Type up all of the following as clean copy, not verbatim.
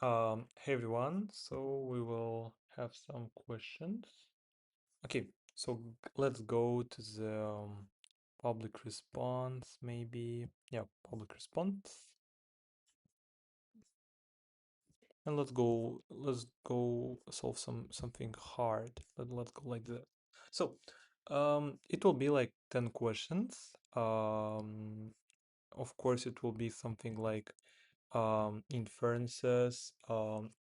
Hey everyone, so we will have some questions. Okay, so let's go to the public response, maybe. Yeah, public response. And let's go solve something hard. Let's go like that. So, it will be like 10 questions. Of course, it will be something like inferences,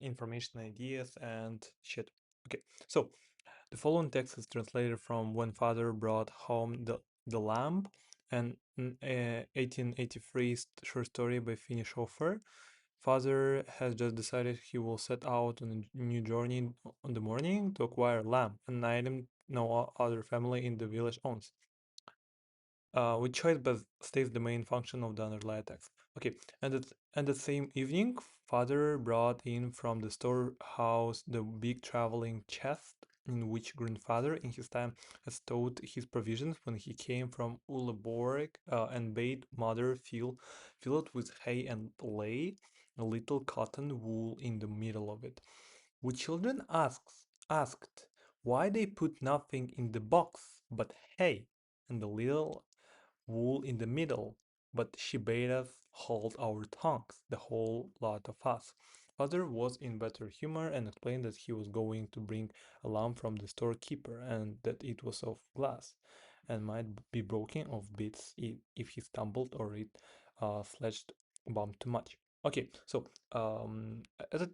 information ideas, and shit. Okay, so the following text is translated from When Father Brought Home the Lamb, an 1883 short story by Finney Schofer. Father has just decided he will set out on a new journey on the morning to acquire a lamb, an item no other family in the village owns. With choice but stays the main function of the underlying text. Okay, and the same evening, father brought in from the storehouse the big traveling chest in which grandfather in his time had stowed his provisions when he came from Uleborg and bade mother fill it with hay and lay a little cotton wool in the middle of it. We children asked why they put nothing in the box but hay and the little wool in the middle, but she bade us hold our tongues, the whole lot of us. Father was in better humor and explained that he was going to bring a lamp from the storekeeper and that it was of glass and might be broken of bits if he stumbled or it sledged bump too much. Окей, so, это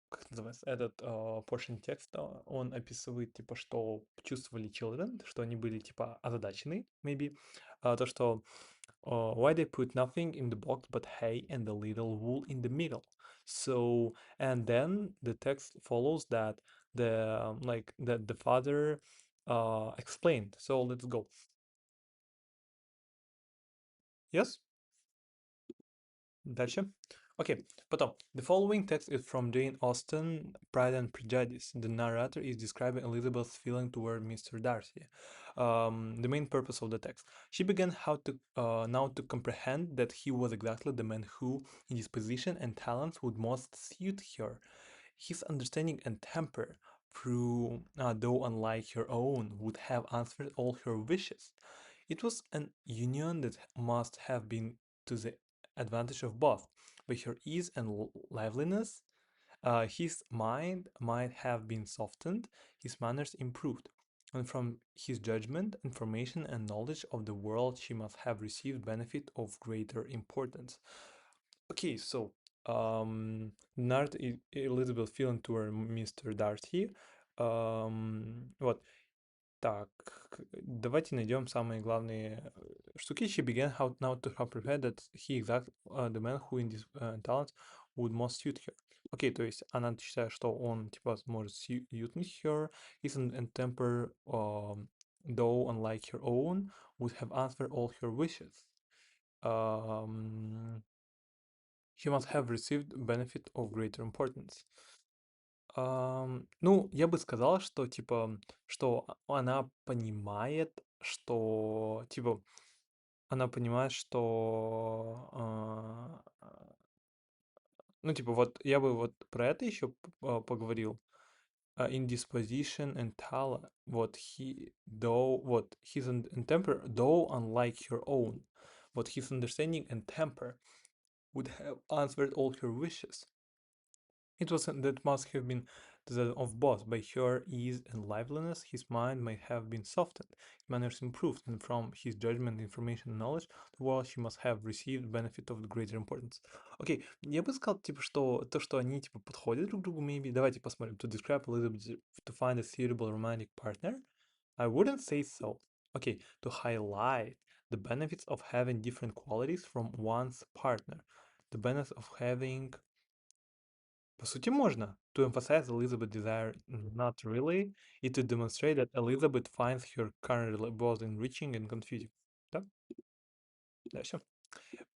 как это называется, этот portion текста, он описывает, типа, что чувствовали children, что они были, типа, озадачены, maybe, то, что why they put nothing in the box but hay and the little wool in the middle. So, and then the text follows that the father explained. So let's go. Yes? Дальше. Okay, потом. The following text is from Jane Austen, Pride and Prejudice. The narrator is describing Elizabeth's feeling toward Mr. Darcy. The main purpose of the text. She began how to now to comprehend that he was exactly the man who, in his position and talents, would most suit her. His understanding and temper, through though unlike her own, would have answered all her wishes. It was an union that must have been to the advantage of both. By her ease and liveliness, his mind might have been softened, his manners improved, and from his judgment, information, and knowledge of the world she must have received benefit of greater importance. Okay, so Nard и Elizabeth feeling toward Mr. Darcy. Вот. Так, давайте найдем самые главные штуки. She began how now to comprehend that he exact the man who in this talent would most suit her. Окей, то есть она считает, что он типа сможет suit her, his and temper, though unlike her own, would have answered all her wishes. He must have received benefit of greater importance. Ну, я бы сказал, что типа, что она понимает, что типа она понимает, что ну, типа, вот я бы вот про это еще поговорил. Indisposition and talent. Вот he, though, вот his and temper, though unlike her own. What his understanding and temper would have answered all her wishes. It was that must have been that of both. By her ease and liveliness, his mind might have been softened, his manners improved, and from his judgment, information, and knowledge, the world she must have received benefit of the greater importance. Окей, я бы сказал, типа, что то, что они, типа, подходят друг другу, maybe. Давайте посмотрим. To describe a little bit, to find a suitable romantic partner? I wouldn't say so. Okay, to highlight the benefits of having different qualities from one's partner. The benefits of having По сути, можно. To emphasize Elizabeth's desire, not really, и to demonstrate that Elizabeth finds her current both enriching and confusing. Да? Дальше.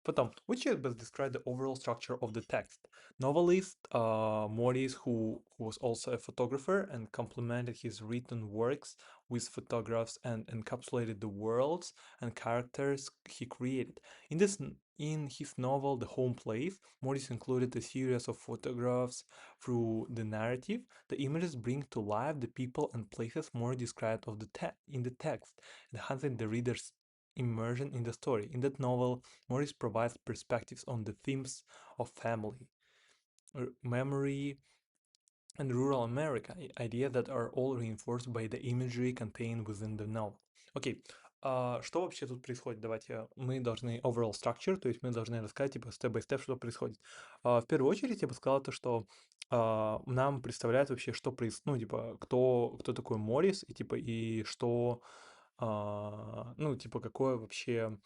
Потом, which best describe the overall structure of the text. Novelist Morris, who was also a photographer and complemented his written works with photographs and encapsulated the worlds and characters he created. In this In his novel The Home Place, Morris included a series of photographs through the narrative. The images bring to life the people and places more described in the text, enhancing the reader's immersion in the story. In that novel, Morris provides perspectives on the themes of family, memory, and rural America, ideas that are all reinforced by the imagery contained within the novel. Окей, что вообще тут происходит? Давайте, мы должны overall structure, то есть мы должны рассказать, типа, степ-бай-степ, что происходит. В первую очередь я бы сказал то, что нам представляют вообще, что происходит, ну, типа, кто такой Моррис, и, типа, и что, ну, типа, какое вообще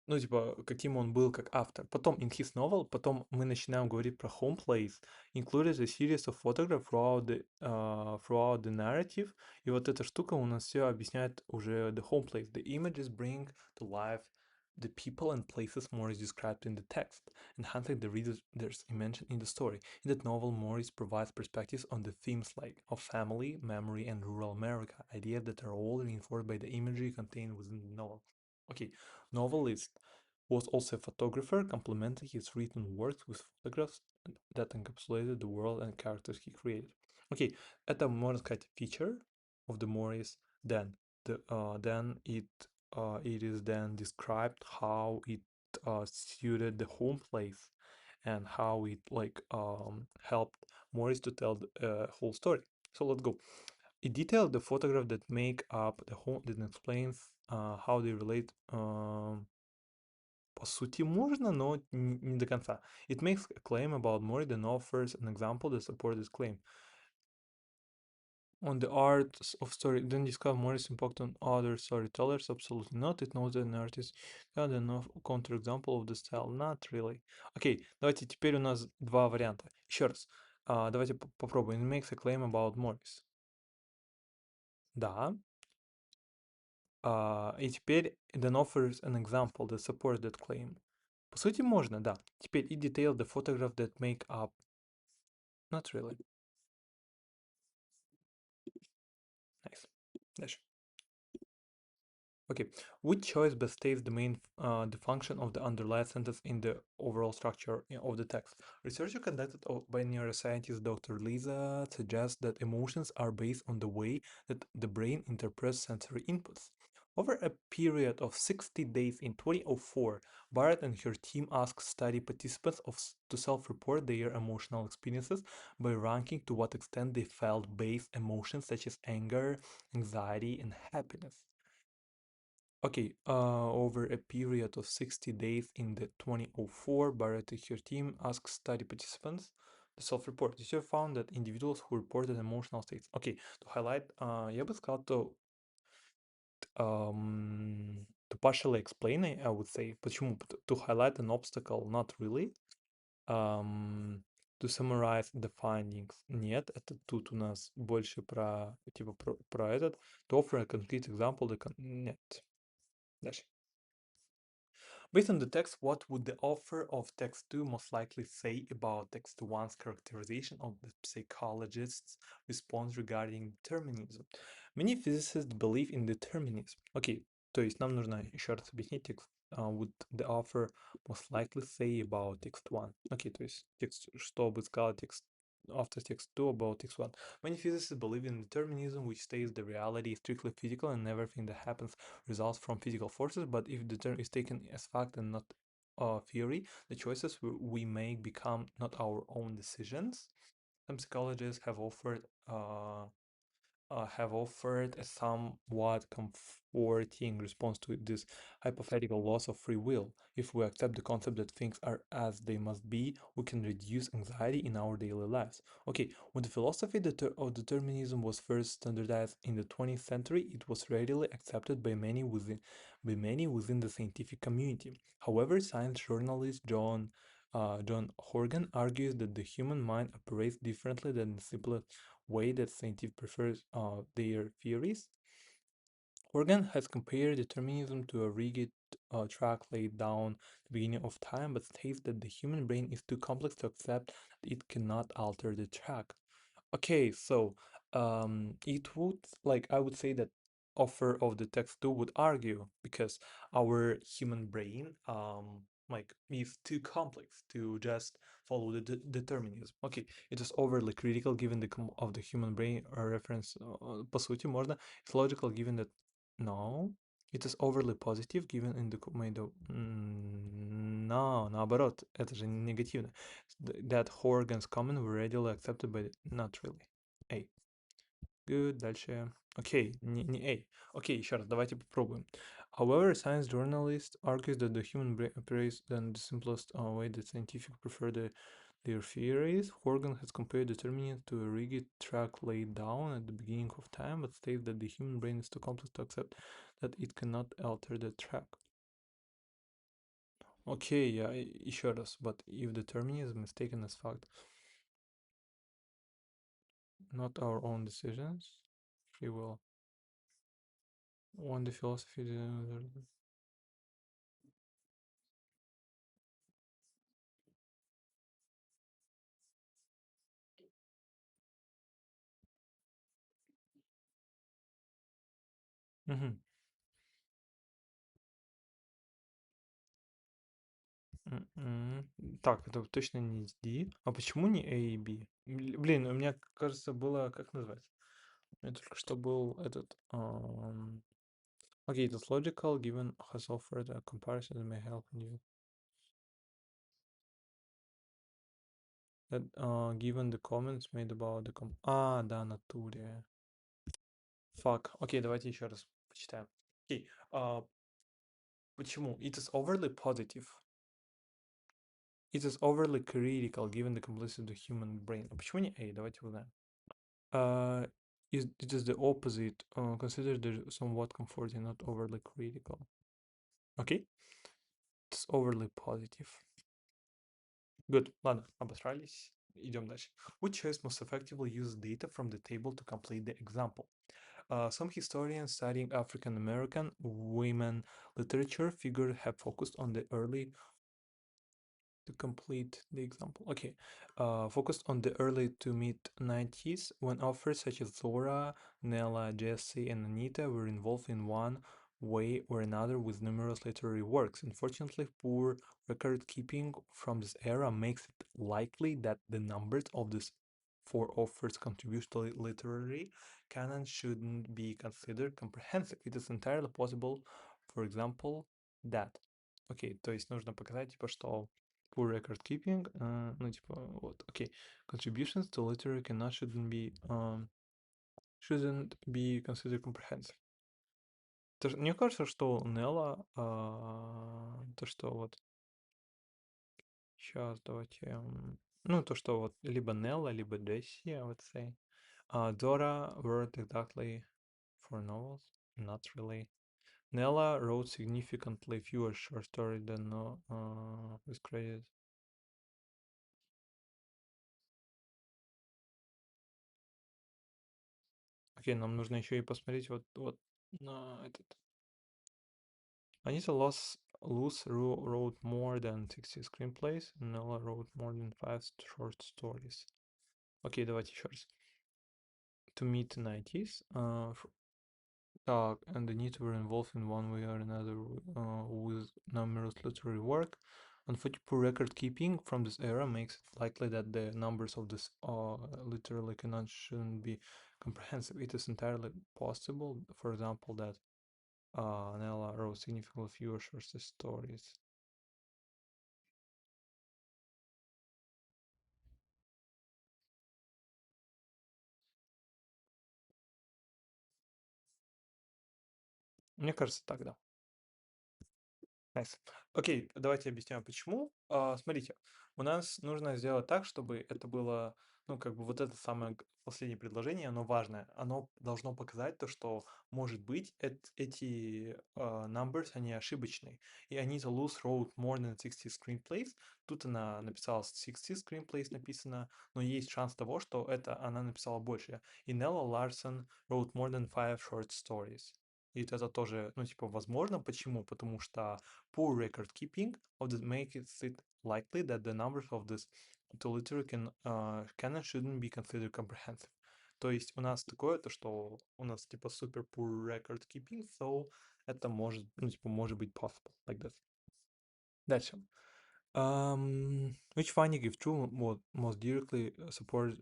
ну, типа, каким он был как автор. Потом in his novel, потом мы начинаем говорить про home place, included a series of photographs throughout the narrative, и вот эта штука у нас все объясняет уже the home place. The images bring to life the people and places Morris described in the text, enhancing the reader's immersion in the story. In that novel, Morris provides perspectives on the themes like of family, memory, and rural America, ideas that are all reinforced by the imagery contained within the novel. Okay, novelist was also a photographer, complementing his written works with photographs that encapsulated the world and characters he created. Okay, это, можно сказать, feature of the Morris. Then it is then described how it suited the home place and how it helped Morris to tell the whole story. So let's go. It details the photograph that make up the home, that explains how they relate. По сути, можно, но не до конца. It makes a claim about more than offers an example that supports this claim. On the art of story, then discuss Morris' impact on other storytellers? Absolutely not. It knows that an artist had enough counterexample of the style. Not really. Окей, давайте теперь у нас два варианта. Еще раз. Давайте попробуем. It makes a claim about Morris. Да. И теперь then offers an example that supports that claim. По сути, можно, да. Теперь it details the photograph that make up. Not really. Nice. Дальше. Okay, which choice best states the function of the underlying sentence in the overall structure of the text? Research conducted by neuroscientist Dr. Lisa suggests that emotions are based on the way that the brain interprets sensory inputs. Over a period of 60 days in 2004, Barrett and her team asked study participants to self-report their emotional experiences by ranking to what extent they felt base emotions such as anger, anxiety, and happiness. Okay, over a period of 60 days in the 2004, Barrett and her team asked study participants to self-report. The study found that individuals who reported emotional states. Okay, to highlight, я бы сказал, to partially explain it, I would say, почему? To highlight an obstacle, not really. To summarize the findings. Нет, это тут у нас больше про, типа, про этот. To offer a concrete example, нет. Дальше. Based on the text, what would the author of text 2 most likely say about text 1's characterization of the psychologist's response regarding determinism? Many physicists believe in determinism. Окей, то есть нам нужно еще раз объяснить текст. Would the author most likely say about text 1? Окей, то есть текст, что бы сказал текст after text 2 about text 1. Many physicists believe in determinism, which states the reality is strictly physical and everything that happens results from physical forces, but if the term is taken as fact and not theory, the choices we make become not our own decisions. Some psychologists have offered a somewhat comforting response to this hypothetical loss of free will. If we accept the concept that things are as they must be, we can reduce anxiety in our daily lives. Okay, when the philosophy of determinism was first standardized in the 20th century, it was readily accepted by many within the scientific community. However, science journalist John Horgan argues that the human mind operates differently than the simplest way that scientists prefers their theories. Horgan has compared determinism to a rigid track laid down at the beginning of time, but states that the human brain is too complex to accept that it cannot alter the track. Okay, so it would like I would say that author of the text 2 would argue, because our human brain like is too complex to just follow the determinism. Okay, it is overly critical given the of the human brain reference по сути можно. It's logical given that no, it is overly positive given in the made of no, наоборот, это же негативно. That organs common were readily accepted by not really. A. Good, дальше. Окей, не A. Окей, еще раз, давайте попробуем. However, science journalist argues that the human brain operates in the simplest way that scientific prefer their theories. Horgan has compared determinism to a rigid track laid down at the beginning of time, but states that the human brain is too complex to accept that it cannot alter the track. Окей, еще раз, but if determinism is taken as fact, not our own decisions, free will. When the philosophy Мгм. Так, это точно не D. А почему не A и B? Блин, у меня, кажется, было... Как называется? У меня только что был этот... Окей, it is logical, given has offered a comparison that may help you. That, given the comments made about the... да, натуре. Fuck. Окей, давайте еще раз почитаем. Окей, почему? It is overly positive. It is overly critical, given the complexity of the human brain. А почему не A? Давайте узнаем. It is the opposite. Consider the somewhat comforting, not overly critical. Okay? It's overly positive. Good. Ладно, обосрались. Идем дальше. Which choice most effectively uses data from the table to complete the example? Some historians studying African American women literature figure have focused on the early to complete the example. Okay, focused on the early to mid 90s when authors such as Zora, Nella, Jessie, and Anita were involved in one way or another with numerous literary works. Unfortunately, poor record keeping from this era makes it likely that the numbers of these four authors' contribution to literary canon shouldn't be considered comprehensive. It is entirely possible, for example, that. Окей, то есть нужно показать, типа, что poor record keeping, ну, типа, вот, окей. Contributions to literary canon shouldn't be considered comprehensive. Мне кажется, что Нелла, то, что вот, сейчас давайте, ну, то, что вот либо Нелла, либо Джесси, I would say. Dora wrote exactly 4 novels, not really. Nella wrote significantly fewer short stories than is credited. Окей, нам нужно еще и посмотреть вот на этот. Anita Loos wrote more than 60 screenplays, and Nella wrote more than 5 short stories. Окей, давайте еще раз. To meet 90s, and the needs were involved in one way or another with numerous literary work. Unfortunately, poor record keeping from this era makes it likely that the numbers of this literary canon shouldn't be comprehensive. It is entirely possible, for example, that Nella wrote significantly fewer short stories. Мне кажется, так, да. Nice. Окей, давайте объясню, почему. Смотрите, у нас нужно сделать так, чтобы это было, ну, как бы вот это самое последнее предложение, оно важное. Оно должно показать то, что, может быть, эти numbers, они ошибочные. И Anita Loos wrote more than 60 screenplays. Тут она написала 60 screenplays написано, но есть шанс того, что это она написала больше. И Nella Larson wrote more than 5 short stories. И это тоже, ну, типа, возможно. Почему? Потому что poor record keeping of this makes it likely that the numbers of this utilitarian canon shouldn't be considered comprehensive. То есть у нас такое, то что у нас типа супер poor record keeping, so это может, ну типа может быть possible, like this. Дальше. Which finding, if true, would most directly support,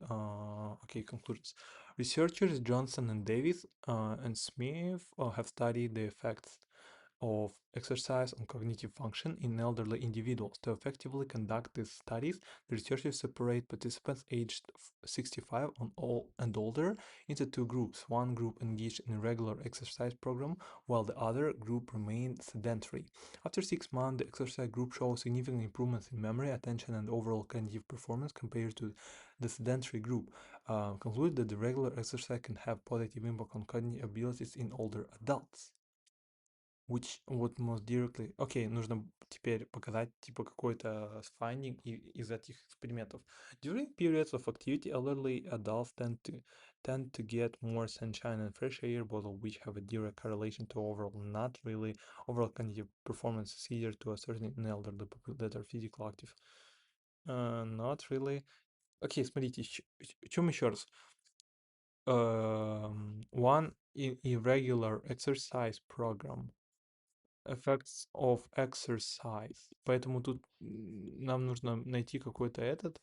okay, conclusions. Researchers Johnson and Davis and Smith have studied the effects of exercise on cognitive function in elderly individuals. To effectively conduct these studies, the researchers separate participants aged 65 and older into two groups. One group engaged in a regular exercise program, while the other group remained sedentary. After 6 months, the exercise group showed significant improvements in memory, attention, and overall cognitive performance compared to the sedentary group. Concluded that the regular exercise can have positive impact on cognitive abilities in older adults. Which вот most directly. Окей, нужно теперь показать типа какой-то finding из этих экспериментов. During periods of activity, elderly adults tend to get more sunshine and fresh air, both of which have a direct correlation to overall cognitive performance is easier to ascertain in elderly people that are physically active. Not really. Окей, смотрите, чем еще раз? One irregular exercise program. Effects of exercise. Поэтому тут нам нужно найти какой-то этот,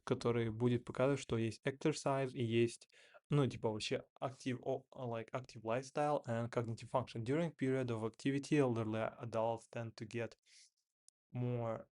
который будет показывать, что есть exercise и есть, ну, типа вообще active lifestyle and cognitive function. During period of activity, elderly adults tend to get more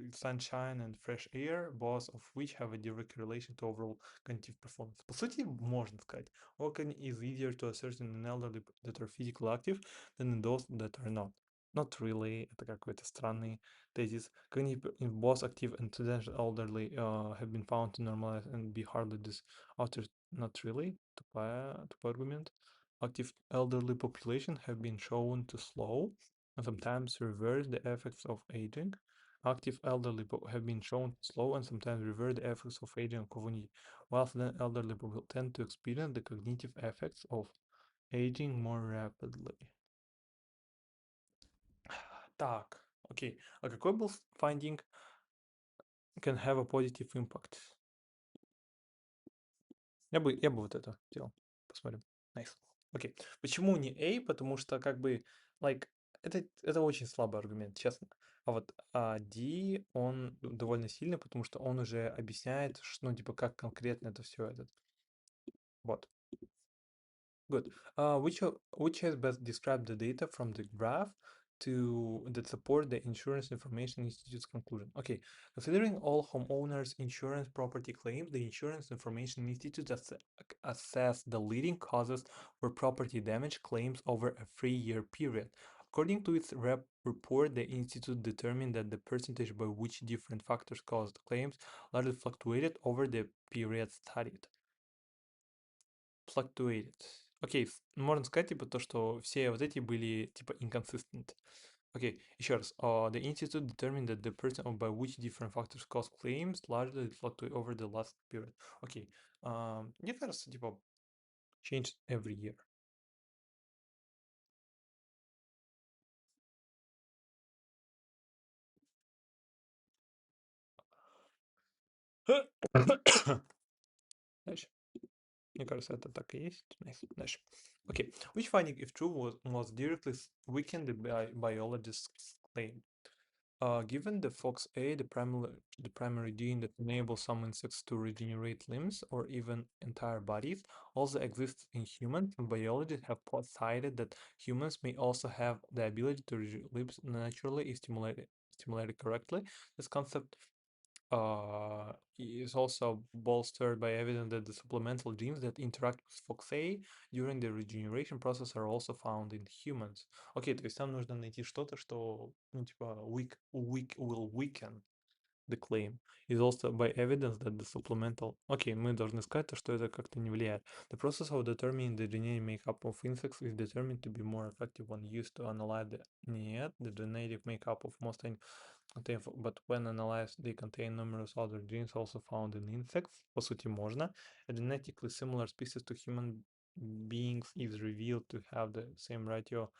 sunshine and fresh air, both of which have a direct relation to overall cognitive performance. По сути, можно сказать, walking is easier to ascertain in elderly that are physically active than in those that are not. Not really, это какой-то странный тезис. Cognitive in both active and sedentary elderly have been found to normalize and be hardly this after. Not really, тупой аргумент. Active elderly population have been shown to slow and sometimes reverse the effects of aging. Active elderly have been shown to slow and sometimes reverse the effects of aging on cognitive, whilst the elderly people tend to experience the cognitive effects of aging more rapidly. Так, окей. А какой был finding can have a positive impact? Я бы вот это делал. Посмотрим. Nice. Окей. Почему не A? Потому что как бы, like, это очень слабый аргумент, честно. А вот D, он довольно сильный, потому что он уже объясняет, ну, типа, как конкретно это все этот. Вот. Good. Which has best described the data from the graph that support the Insurance Information Institute's conclusion? Okay, considering all homeowners' insurance property claims, the Insurance Information Institute assessed the leading causes for property damage claims over a 3-year period. According to its report, the institute determined that the percentage by which different factors caused claims largely fluctuated over the period studied. Fluctuated. Окей, можно сказать, типа, то, что все вот эти были, типа, inconsistent. Окей, еще раз. The institute determined that the person by which different factors cause claims largely fluctuate over the last period. Окей. Мне кажется, типа, changed every year. Дальше. Мне кажется, это так и есть. Nice. Дальше. Okay. Which finding, if true, was directly weakened by biologists' claim? Given the FOXA, the primary gene that enables some insects to regenerate limbs or even entire bodies, also exists in humans, and biologists have cited that humans may also have the ability to regenerate limbs naturally if stimulated correctly. This concept is also bolstered by evidence that the supplemental genes that interact with FOXA during the regeneration process are also found in humans. Окей, то есть нам нужно найти что-то, что, ну, типа, will weaken the claim. Is also by evidence that the supplemental... Окей, мы должны сказать, то, что это как-то не влияет. The process of determining the genetic makeup of insects is determined to be more effective when used to analyze the genetic makeup of most but when analyzed, they contain numerous other genes also found in insects. По сути, можно. A genetically similar species to human beings is revealed to have the same ratio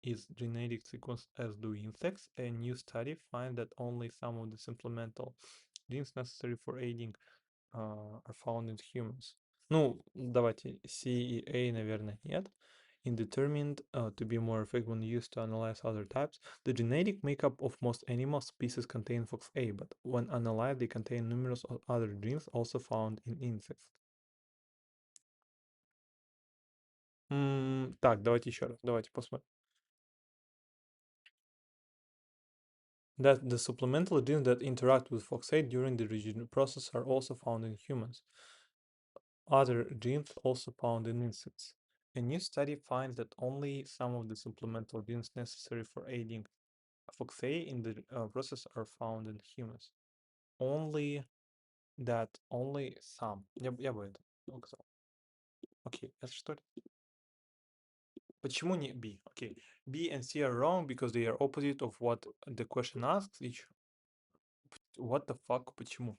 is genetic sequence as do insects. A new study finds that only some of the supplemental genes necessary for aging are found in humans. Ну, давайте C и A, наверное, нет. Indeterminate to be more effective when used to analyze other types. The genetic makeup of most animal species contain FOXA, but when analyzed, they contain numerous other genes also found in insects. Так, давайте еще раз. Давайте посмотрим. That the supplemental genes that interact with FOXA during the regeneration process are also found in humans. Other genes also found in insects. A new study finds that only some of the supplemental genes necessary for aiding FOXA in the process are found in humans. Only only some. Я бы это указал. Окей, это что ли? Почему не B? Окей. B and C are wrong because they are opposite of what the question asks each. What the fuck? Почему?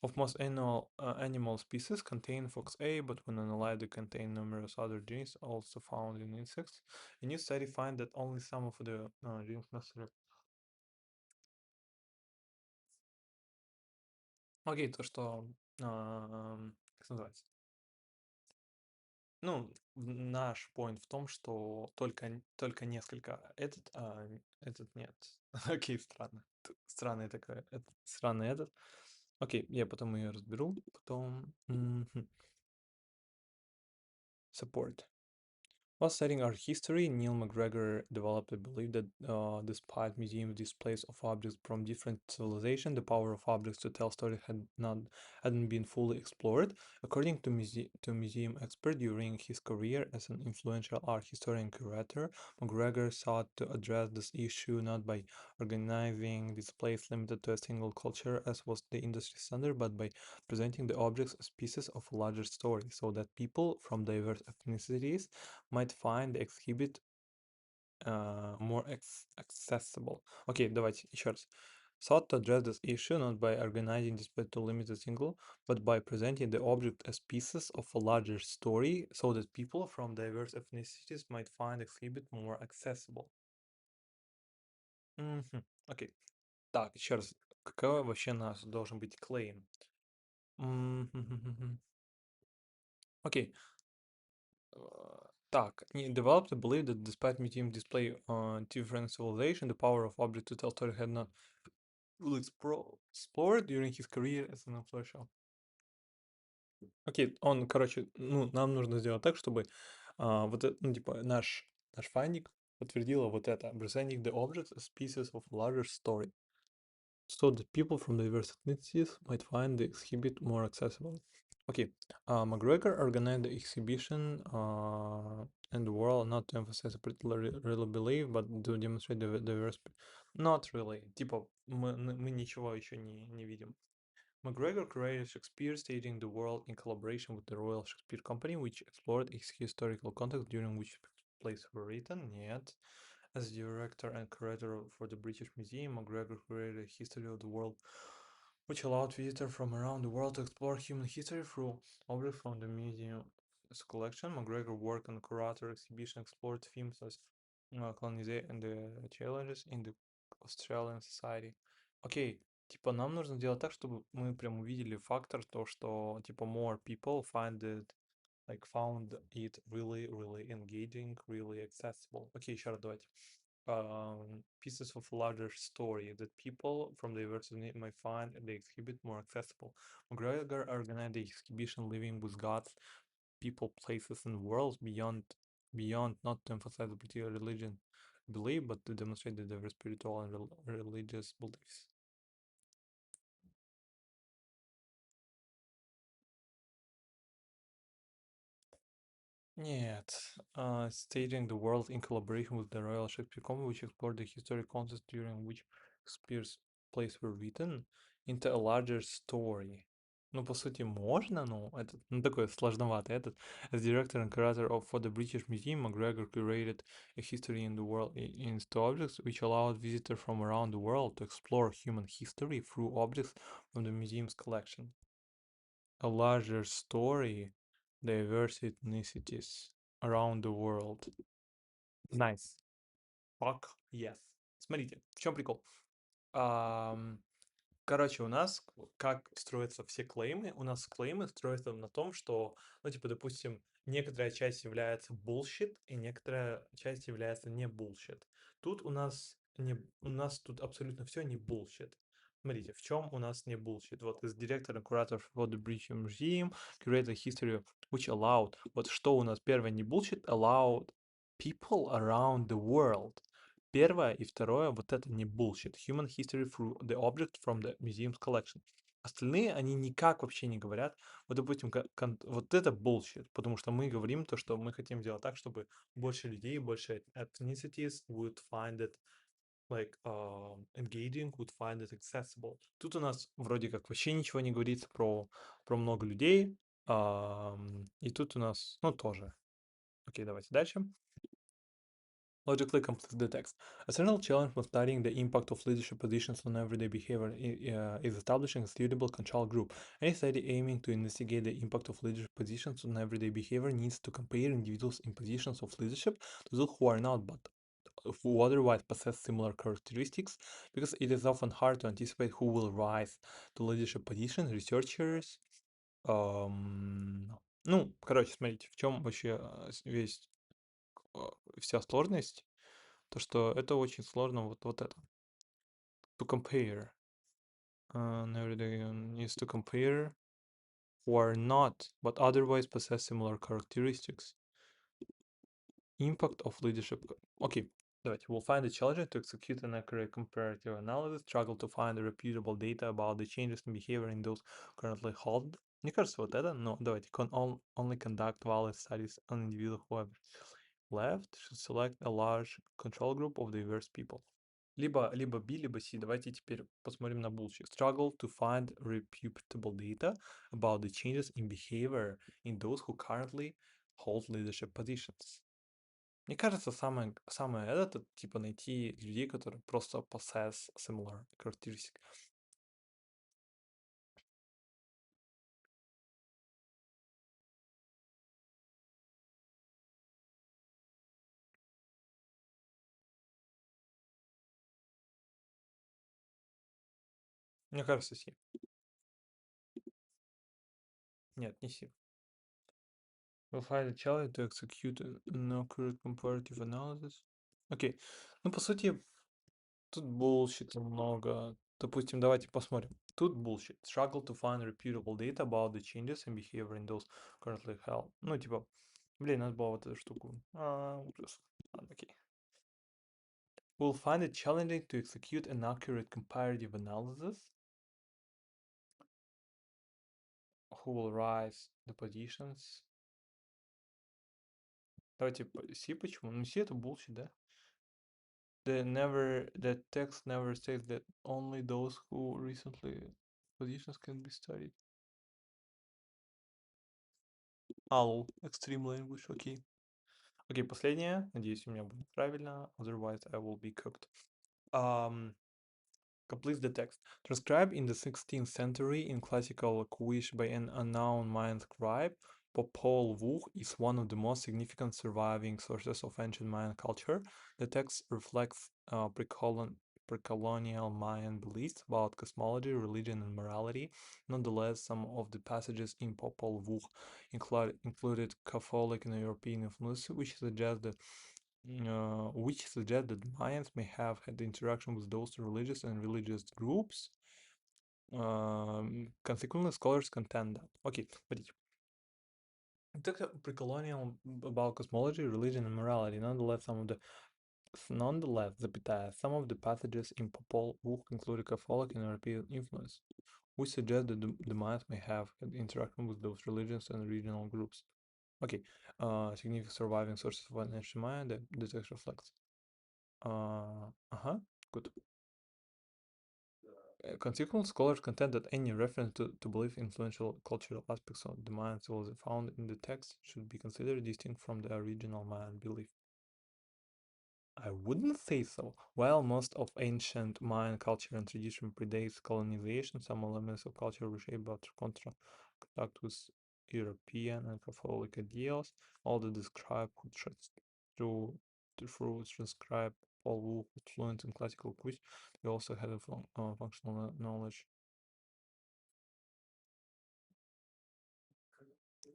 Of most animal species contain FOXA, but when analyzed, they contain numerous other genes also found in insects. A new study finds that only some of the genes necessary. Окей, то, что... как называется? Ну, наш point в том, что только несколько. Этот нет. Окей, странно. Странный такой, странный этот. Окей, я потом ее разберу. Потом... Support. While studying art history, Neil McGregor developed a belief that despite museum displays of objects from different civilizations, the power of objects to tell stories hadn't been fully explored. According to museum expert, during his career as an influential art historian curator, McGregor sought to address this issue not by organizing displays limited to a single culture, as was the industry standard, but by presenting the objects as pieces of a larger story, so that people from diverse ethnicities might find the exhibit more accessible. Окей, давайте еще раз. Sought to address this issue not by organizing display to limited single, but by presenting the object as pieces of a larger story, so that people from diverse ethnicities might find the exhibit more accessible. Окей. Так, еще раз. Какой вообще у нас должен быть claim? Окей. Так, developed a belief that despite museum display different civilization, the power of object to tell story had not really explored during his career as an influential. Окей, он, короче, ну, нам нужно сделать так, чтобы вот это, ну, типа, наш файник подтвердила вот это. Presenting the objects as pieces of a larger story. So that people from diverse ethnicities might find the exhibit more accessible. Okay, McGregor organized the exhibition in the world not to emphasize a particular real belief, but to demonstrate the diverse... Not really. Типа, мы ничего еще не видим. McGregor created Shakespeare, staging the world in collaboration with the Royal Shakespeare Company, which explored its historical context during which plays were written. Yet, as director and curator for the British Museum, McGregor created a history of the world which allowed visitors from around the world to explore human history through objects from the museum's collection. McGregor worked on curator exhibition, explored themes as colonization and the challenges in the Australian society. Окей, типа нам нужно сделать так, чтобы мы прям увидели фактор, то, что типа more people found it really engaging, really accessible. Окей, еще раз давайте. Pieces of a larger story that people from diversity might find the exhibit more accessible. McGregor organized the exhibition Living with Gods, People, Places, and Worlds beyond not to emphasize a particular religion belief, but to demonstrate the diverse spiritual and religious beliefs. Нет, staging the world in collaboration with the Royal Shakespeare Company, which explored the historic context during which Shakespeare's plays were written, into a larger story. Ну, по сути, можно, но это, ну, такое сложновато. Этот, as director and curator of for the British Museum, McGregor curated a history in the world in two objects, which allowed visitors from around the world to explore human history through objects from the museum's collection. A larger story, diverse ethnicities around the world. Nice. Fuck yes. Смотрите, в чем прикол? Короче, у нас как строятся все клеймы? У нас клеймы строятся на том, что, ну, типа, допустим, некоторая часть является bullshit, и некоторая часть является не bullshit. Тут у нас не, у нас тут абсолютно все не bullshit. Смотрите, в чем у нас не bullshit? Вот из директора куратор for the British Museum, create a history which allowed. Вот что у нас первое не bullshit, allowed people around the world. Первое и второе, вот это не bullshit. Human history through the object from the museum's collection. Остальные, они никак вообще не говорят. Вот, допустим, вот это bullshit, потому что мы говорим то, что мы хотим сделать так, чтобы больше людей, больше ethnicities would find it like engaging, would find it accessible. Тут у нас вроде как вообще ничего не говорится про много людей, и тут у нас, ну, тоже. Окей, давайте дальше. Logically complete the text. A central challenge when studying the impact of leadership positions on everyday behavior is establishing a suitable control group. Any study aiming to investigate the impact of leadership positions on everyday behavior needs to compare individuals in positions of leadership to those who are not, but who otherwise possess similar characteristics, because it is often hard to anticipate who will rise to leadership positions. Researchers, ну, короче, смотрите, в чем вообще весь вся сложность, то, что это очень сложно, вот это. To compare. Everyday needs to compare who are not, but otherwise possess similar characteristics. Impact of leadership. Okay, давайте. We'll find it challenging to execute an accurate comparative analysis, struggle to find reputable data about the changes in behavior in those currently held. Мне кажется, вот это, но давайте. Only conduct valid studies on individuals who have left, should select a large control group of diverse people. Либо B, либо C. Давайте теперь посмотрим на bullshit. Struggle to find reputable data about the changes in behavior in those who currently hold leadership positions. Мне кажется, самое это типа найти людей, которые просто possess similar characteristics. Мне кажется, C. Нет, не C. We'll find a challenge to execute an accurate comparative analysis. Окей. Ну, по сути, тут bullshit много. Допустим, давайте посмотрим. Тут bullshit. Struggle to find reputable data about the changes in behavior in those currently held. Ну, типа, блин, надо было вот эту штуку. Ужас. Ладно, окей. We'll find it challenging to execute an accurate comparative analysis. Who will rise the positions? Давайте C почему? Ну, C это bullshit, да? The text never says that only those who recently positions can be studied. Lol, extreme language, окей. Окей, последнее. Надеюсь, у меня будет правильно. Otherwise, I will be cooked. Completes the text. Transcribed in the 16th century in classical Kuish by an unknown Mayan scribe, Popol Vuh is one of the most significant surviving sources of ancient Mayan culture. The text reflects pre-colonial Mayan beliefs about cosmology, religion, and morality. Nonetheless, some of the passages in Popol Vuh included Catholic and European influence, which suggest that Mayans may have had interaction with those religious and religious groups. Consequently, scholars contend that. Okay, смотрите. Это pre-colonial about cosmology, religion, and morality. Nonetheless, some of the passages in Popol Vuh include Catholic and European influence, which suggests that the Mayans may have had interaction with those religions and regional groups. Okay, significant surviving sources of ancient Maya, the text reflects. Good. Consequently, scholars contend that any reference to belief influential cultural aspects of the Mayan civilization found in the text should be considered distinct from the original Mayan belief. I wouldn't say so. While most of ancient Mayan culture and tradition predates colonization, some elements of culture were shaped by contact with European and Catholic ideals, all the described through transcribed Paul Wolf was fluent in classical quiz. They also had a functional knowledge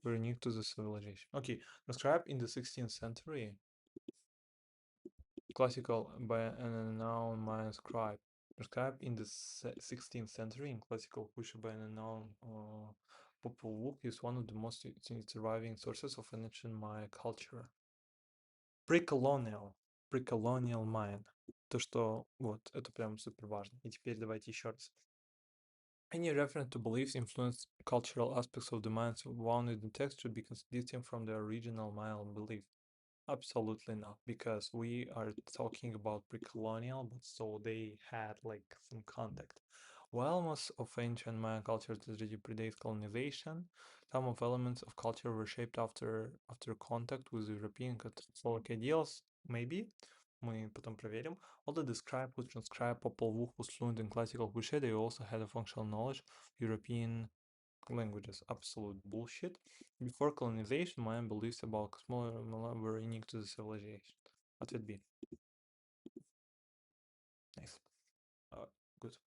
very unique to the civilization. Okay, described in the 16th century, classical by an unknown Mayan scribe. Described in the 16th century in classical Kusha by an unknown Popol Vuh is one of the most surviving sources of ancient Maya culture. Pre-colonial. Pre-colonial Mayan. То, что вот, это прям супер важно. И теперь давайте еще раз. Any reference to beliefs influenced cultural aspects of the Mayans found in the text should be distinct from the original Mayan belief. Absolutely not, because we are talking about pre-colonial, but so they had like some contact. While most of ancient Mayan cultures already predate colonization, some of elements of culture were shaped after contact with European Catholic ideals, maybe. Мы потом проверим. Although the scribe who transcribed Popol Vuh was fluent in classical cliché, they also had a functional knowledge of European languages. Absolute bullshit. Before colonization, Mayan beliefs about cosmology were unique to the civilization. Ответ B. Nice. Good.